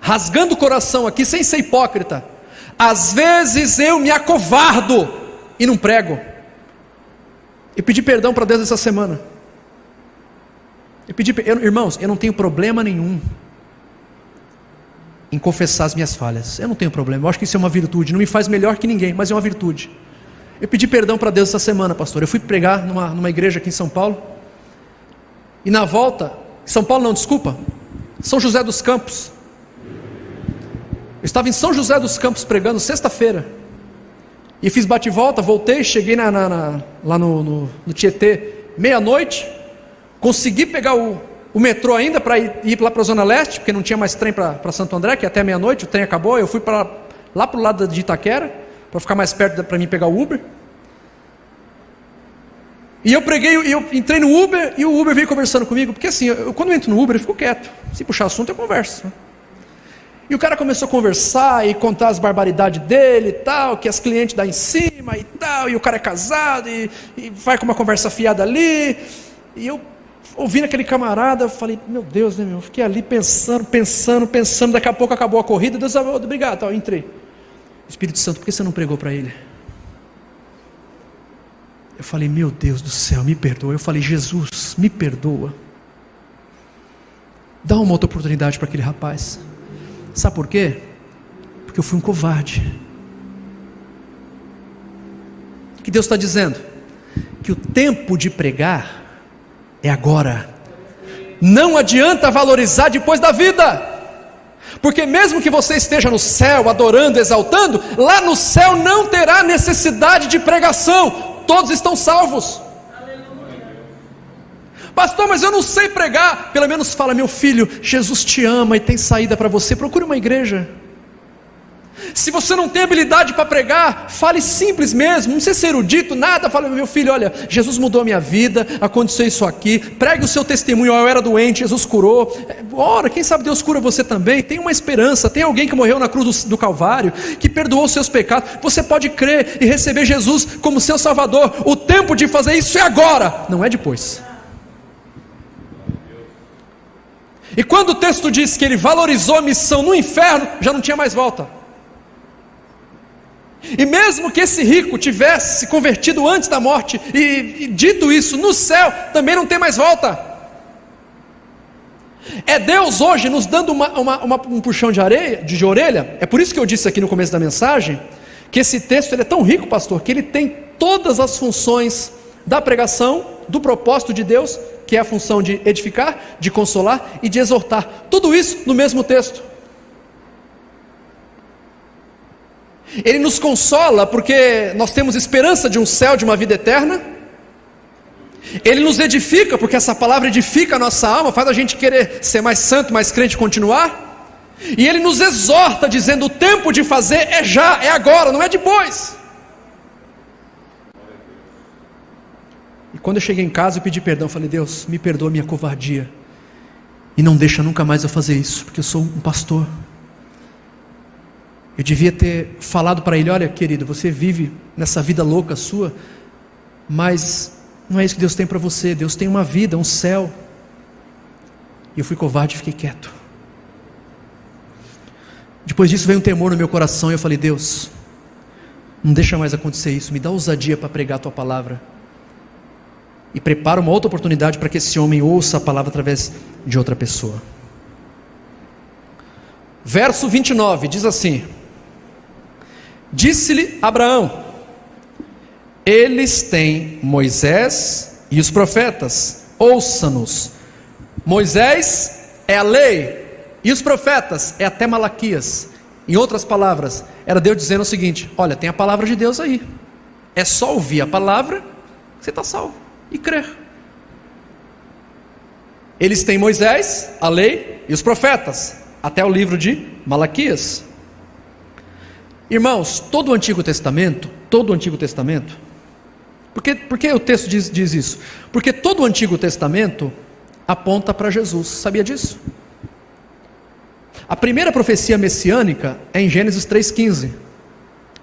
Rasgando o coração aqui, sem ser hipócrita. Às vezes eu me acovardo e não prego. Eu pedi perdão para Deus essa semana. Irmãos, eu não tenho problema nenhum em confessar as minhas falhas. Eu não tenho problema, eu acho que isso é uma virtude. Não me faz melhor que ninguém, mas é uma virtude. Eu pedi perdão para Deus essa semana, pastor. Eu fui pregar numa igreja aqui em São Paulo. E na volta, São Paulo não, desculpa, São José dos Campos. Eu estava em São José dos Campos pregando sexta-feira. E fiz bate e volta, voltei, cheguei lá no Tietê, meia-noite. Consegui pegar o metrô ainda para ir lá para a Zona Leste, porque não tinha mais trem para Santo André, que até meia-noite o trem acabou. Eu fui lá para o lado de Itaquera, para ficar mais perto para mim pegar o Uber. E eu preguei, eu entrei no Uber e o Uber veio conversando comigo, porque assim, quando eu entro no Uber eu fico quieto, se puxar assunto eu converso. E o cara começou a conversar e contar as barbaridades dele e tal, que as clientes dão em cima e tal, e o cara é casado e vai com uma conversa fiada ali. E eu, ouvindo aquele camarada, eu falei: meu Deus, né, meu? Eu fiquei ali pensando, daqui a pouco acabou a corrida. Deus, obrigado, tal, eu entrei. Espírito Santo, por que você não pregou para ele? Eu falei: meu Deus do céu, me perdoa. Eu falei: Jesus, me perdoa. Dá uma outra oportunidade para aquele rapaz. Sabe por quê? Porque eu fui um covarde. O que Deus está dizendo? Que o tempo de pregar é agora. Não adianta valorizar depois da vida. Porque mesmo que você esteja no céu adorando, exaltando, lá no céu não terá necessidade de pregação. Todos estão salvos. Pastor, mas eu não sei pregar. Pelo menos fala: meu filho, Jesus te ama e tem saída para você. Procure uma igreja. Se você não tem habilidade para pregar, fale simples mesmo, não precisa ser erudito, nada. Fale: meu filho, olha, Jesus mudou a minha vida, aconteceu isso aqui. Pregue o seu testemunho: eu era doente, Jesus curou. Ora, quem sabe Deus cura você também. Tem uma esperança, tem alguém que morreu na cruz do Calvário, que perdoou os seus pecados. Você pode crer e receber Jesus como seu Salvador. O tempo de fazer isso é agora, não é depois. E quando o texto diz que ele valorizou a missão no inferno, já não tinha mais volta. E mesmo que esse rico tivesse se convertido antes da morte e dito isso, no céu também não tem mais volta. É Deus hoje nos dando um puxão de orelha. É por isso que eu disse aqui no começo da mensagem que esse texto ele é tão rico, pastor, que ele tem todas as funções da pregação, do propósito de Deus, que é a função de edificar, de consolar e de exortar. Tudo isso no mesmo texto. Ele nos consola porque nós temos esperança de um céu, de uma vida eterna. Ele nos edifica porque essa palavra edifica a nossa alma, faz a gente querer ser mais santo, mais crente, continuar. E ele nos exorta dizendo: o tempo de fazer é já, é agora, não é depois. E quando eu cheguei em casa eu pedi perdão, eu falei: Deus, me perdoa a minha covardia, e não deixa nunca mais eu fazer isso, porque eu sou um pastor. Eu devia ter falado para ele: olha, querido, você vive nessa vida louca sua, mas não é isso que Deus tem para você. Deus tem uma vida, um céu. E eu fui covarde e fiquei quieto. Depois disso veio um temor no meu coração, e eu falei: Deus, não deixa mais acontecer isso, me dá ousadia para pregar a tua palavra, e prepara uma outra oportunidade para que esse homem ouça a palavra através de outra pessoa. Verso 29 diz assim: disse-lhe Abraão: eles têm Moisés e os profetas, ouça-nos. Moisés é a lei, e os profetas é até Malaquias. Em outras palavras, era Deus dizendo o seguinte: olha, tem a palavra de Deus aí, é só ouvir a palavra, você está salvo, e crer. Eles têm Moisés, a lei e os profetas, até o livro de Malaquias. Irmãos, todo o Antigo Testamento, por que o texto diz isso? Porque todo o Antigo Testamento aponta para Jesus, sabia disso? A primeira profecia messiânica é em Gênesis 3,15: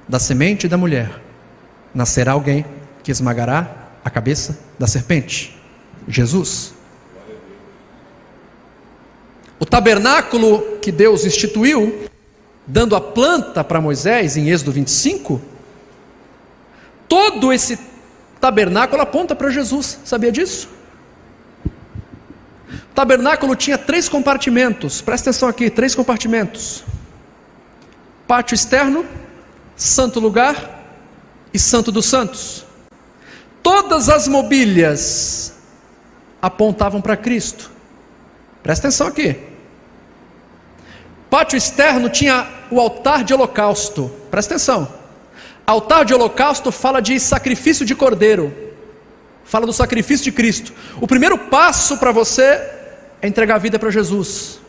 da semente da mulher nascerá alguém que esmagará a cabeça da serpente, Jesus. O tabernáculo que Deus instituiu, dando a planta para Moisés em Êxodo 25, todo esse tabernáculo aponta para Jesus, sabia disso? O tabernáculo tinha 3 compartimentos, presta atenção aqui, 3 compartimentos: pátio externo, santo lugar e santo dos santos. Todas as mobílias apontavam para Cristo. Presta atenção aqui. Pátio externo tinha o altar de holocausto. Presta atenção. Altar de holocausto fala de sacrifício de cordeiro, fala do sacrifício de Cristo. O primeiro passo para você é entregar a vida para Jesus.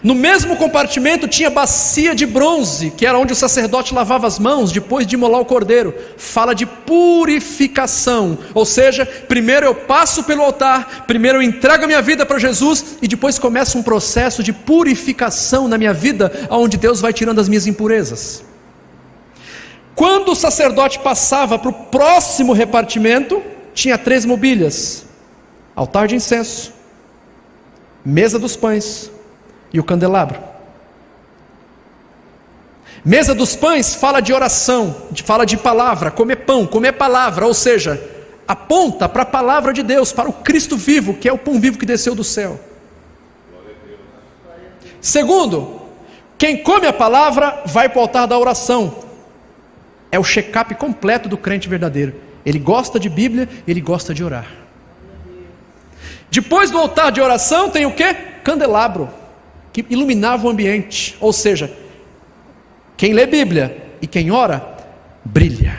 No mesmo compartimento tinha bacia de bronze, que era onde o sacerdote lavava as mãos depois de imolar o cordeiro. Fala de purificação, ou seja, primeiro eu passo pelo altar, primeiro eu entrego a minha vida para Jesus, e depois começa um processo de purificação na minha vida, onde Deus vai tirando as minhas impurezas. Quando o sacerdote passava para o próximo repartimento, tinha 3 mobílias: altar de incenso, mesa dos pães e o candelabro. Mesa dos pães fala de oração, fala de palavra, comer pão, comer palavra, ou seja, aponta para a palavra de Deus, para o Cristo vivo, que é o pão vivo que desceu do céu. Segundo, quem come a palavra vai para o altar da oração. É o check-up completo do crente verdadeiro. Ele gosta de Bíblia, ele gosta de orar. Depois do altar de oração tem o quê? Candelabro, que iluminava o ambiente. Ou seja, quem lê Bíblia e quem ora, brilha.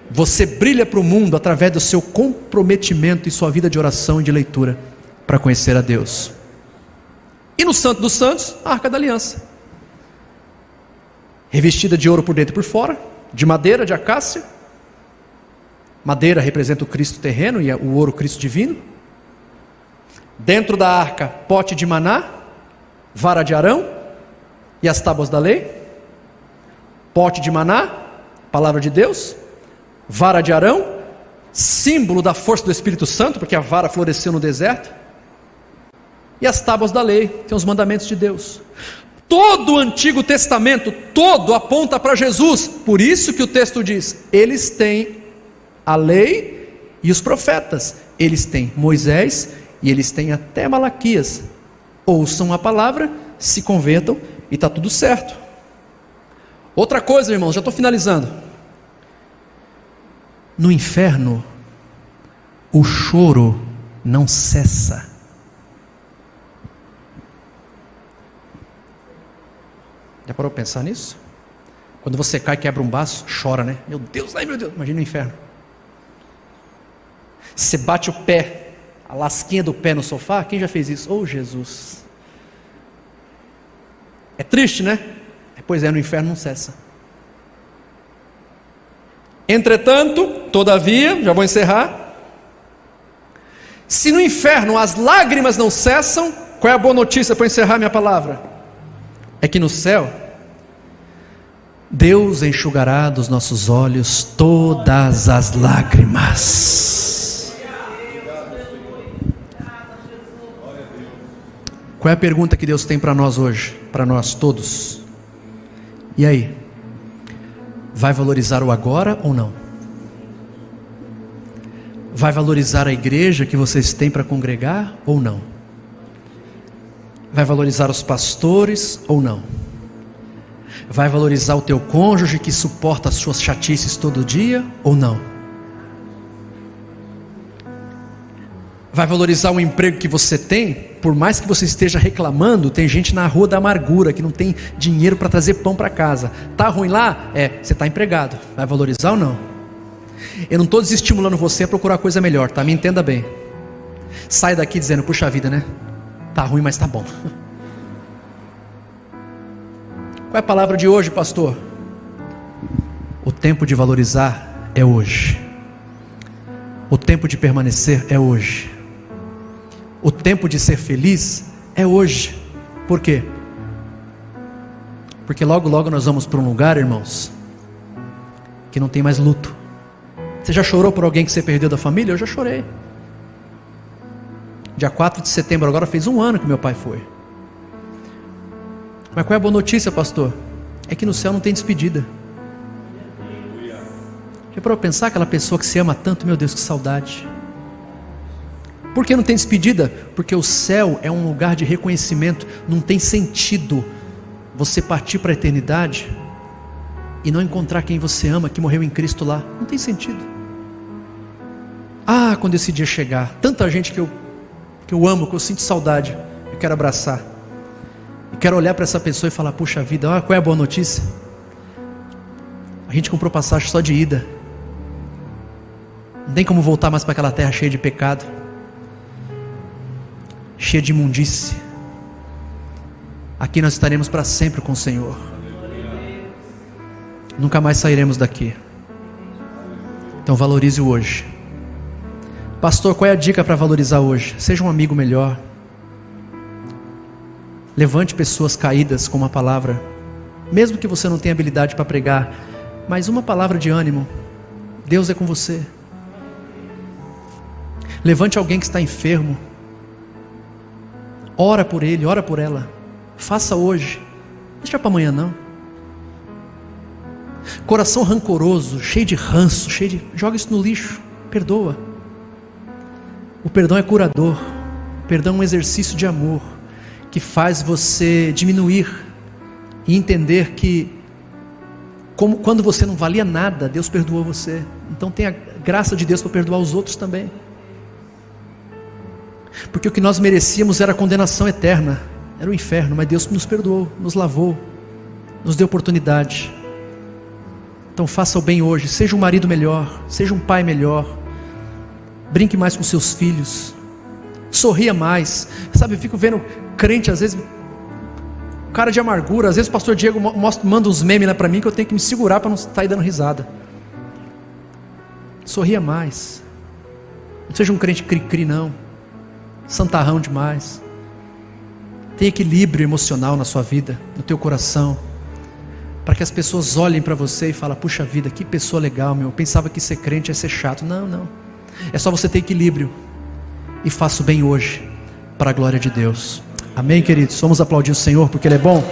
Você brilha para o mundo através do seu comprometimento e sua vida de oração e de leitura para conhecer a Deus. E no Santo dos Santos, a Arca da Aliança. revestida de ouro por dentro e por fora, de madeira, de acácia. Madeira representa o Cristo terreno e o ouro o Cristo divino. Dentro da arca, pote de maná, vara de Arão e as tábuas da lei. Pote de maná, palavra de Deus. Vara de Arão, símbolo da força do Espírito Santo, porque a vara floresceu no deserto. E as tábuas da lei, que são os mandamentos de Deus. Todo o Antigo Testamento, todo aponta para Jesus. Por isso que o texto diz, eles têm a lei e os profetas. Eles têm Moisés e eles têm até Malaquias. Ouçam a palavra, se convertam e está tudo certo. Outra coisa, irmãos, já estou finalizando. No inferno, o choro não cessa. Já parou para pensar nisso? Quando você cai e quebra um baço, chora, né? Meu Deus, ai meu Deus, imagina o inferno. Você bate o pé, a lasquinha do pé no sofá, quem já fez isso? Oh Jesus. É triste, né? Pois é, no inferno não cessa. Entretanto, todavia, já vou encerrar. Se no inferno as lágrimas não cessam, qual é a boa notícia para encerrar minha palavra? É que no céu, Deus enxugará dos nossos olhos todas as lágrimas. Qual é a pergunta que Deus tem para nós hoje? Para nós todos. E aí? Vai valorizar o agora ou não? Vai valorizar a igreja que vocês têm para congregar ou não? Vai valorizar os pastores ou não? Vai valorizar o teu cônjuge que suporta as suas chatices todo dia ou não? Vai valorizar o emprego que você tem? Por mais que você esteja reclamando, tem gente na rua da amargura que não tem dinheiro para trazer pão para casa. Tá ruim lá? Você está empregado. Vai valorizar ou não? Eu não estou desestimulando você a procurar coisa melhor, tá? Me entenda bem. Sai daqui dizendo, puxa vida, né? Tá ruim, mas tá bom. Qual é a palavra de hoje, pastor? O tempo de valorizar é hoje. O tempo de permanecer é hoje. O tempo de ser feliz é hoje. Por quê? Porque logo logo nós vamos para um lugar, irmãos, que não tem mais luto. Você já chorou por alguém que você perdeu da família? Eu já chorei. Dia 4 de setembro agora fez 1 ano que meu pai foi. Mas qual é a boa notícia, pastor? É que no céu não tem despedida. Já parou para pensar aquela pessoa que se ama tanto? Meu Deus, que saudade. Por que não tem despedida? Porque o céu é um lugar de reconhecimento. Não tem sentido você partir para a eternidade e não encontrar quem você ama, que morreu em Cristo lá. Não tem sentido. Ah, quando esse dia chegar, tanta gente que eu amo, que eu sinto saudade, eu quero abraçar. Eu quero olhar para essa pessoa e falar, puxa vida, qual é a boa notícia? A gente comprou passagem só de ida. Não tem como voltar mais para aquela terra cheia de pecado, cheia de imundície. Aqui nós estaremos para sempre com o Senhor. Nunca mais sairemos daqui. Então valorize o hoje. Pastor, qual é a dica para valorizar hoje? Seja um amigo melhor. Levante pessoas caídas com uma palavra, mesmo que você não tenha habilidade para pregar, mas uma palavra de ânimo. Deus é com você. Levante alguém que está enfermo. Ora por ele, ora por ela. Faça hoje. Deixa para amanhã não. Coração rancoroso, cheio de ranço, joga isso no lixo. Perdoa. O perdão é curador. O perdão é um exercício de amor que faz você diminuir e entender que quando você não valia nada, Deus perdoou você. Então tenha graça de Deus para perdoar os outros também. Porque o que nós merecíamos era a condenação eterna, era o inferno, mas Deus nos perdoou, nos lavou, nos deu oportunidade. Então faça o bem hoje, seja um marido melhor, seja um pai melhor, brinque mais com seus filhos, sorria mais. Sabe, eu fico vendo crente às vezes cara de amargura. Às vezes o pastor Diego manda uns memes lá para mim que eu tenho que me segurar para não estar aí dando risada. Sorria mais. Não seja um crente cri-cri não, santarrão demais. Tenha equilíbrio emocional na sua vida, no teu coração, para que as pessoas olhem para você e falem: puxa vida, que pessoa legal, meu. Eu pensava que ser crente é ser chato. Não, não. É só você ter equilíbrio. E faça o bem hoje, para a glória de Deus. Amém, queridos? Vamos aplaudir o Senhor porque Ele é bom.